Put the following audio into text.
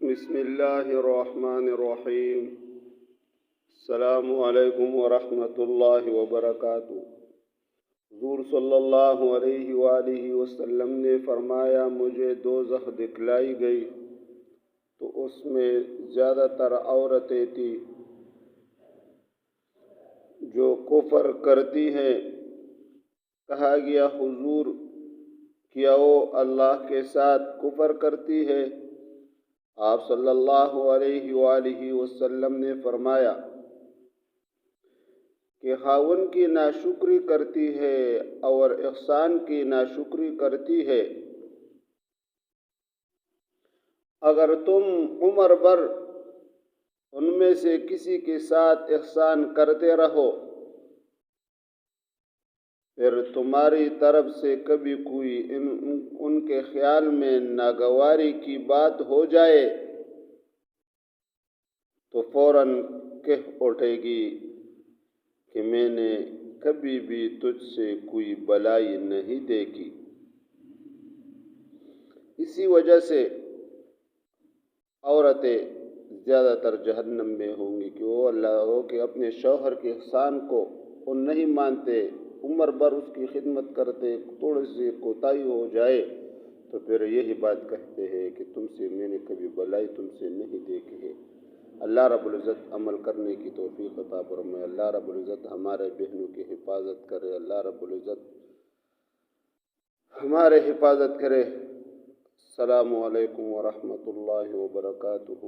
بسم اللہ الرحمن الرحیم۔ السلام علیکم ورحمۃ اللہ وبرکاتہ۔ حضور صلی اللہ علیہ وآلہ وسلم نے فرمایا، مجھے دوزخ دکھلائی گئی تو اس میں زیادہ تر عورتیں تھیں جو کفر کرتی ہیں۔ کہا گیا، حضور کیا وہ اللہ کے ساتھ کفر کرتی ہے؟ آپ صلی اللہ علیہ وآلہ وسلم نے فرمایا کہ خاوند کی ناشکری کرتی ہے اور احسان کی ناشکری کرتی ہے۔ اگر تم عمر بھر ان میں سے کسی کے ساتھ احسان کرتے رہو، پھر تمہاری طرف سے کبھی کوئی ان کے خیال میں ناگواری کی بات ہو جائے تو فوراً کہہ اٹھے گی کہ میں نے کبھی بھی تجھ سے کوئی بلائی نہیں دیکھی۔ اسی وجہ سے عورتیں زیادہ تر جہنم میں ہوں گی کہ وہ اللہ کے اپنے شوہر کے احسان کو وہ نہیں مانتے، عمر بھر اس کی خدمت کرتے، تھوڑی سی کوتاہی ہو جائے تو پھر یہی بات کہتے ہیں کہ تم سے میں نے کبھی بلائی تم سے نہیں دیکھی ہے۔ اللہ رب العزت عمل کرنے کی توفیق عطا فرمائے۔ اللہ رب العزت ہمارے بہنوں کی حفاظت کرے۔ اللہ رب العزت ہمارے حفاظت کرے۔ السلام علیکم ورحمۃ اللہ وبرکاتہ۔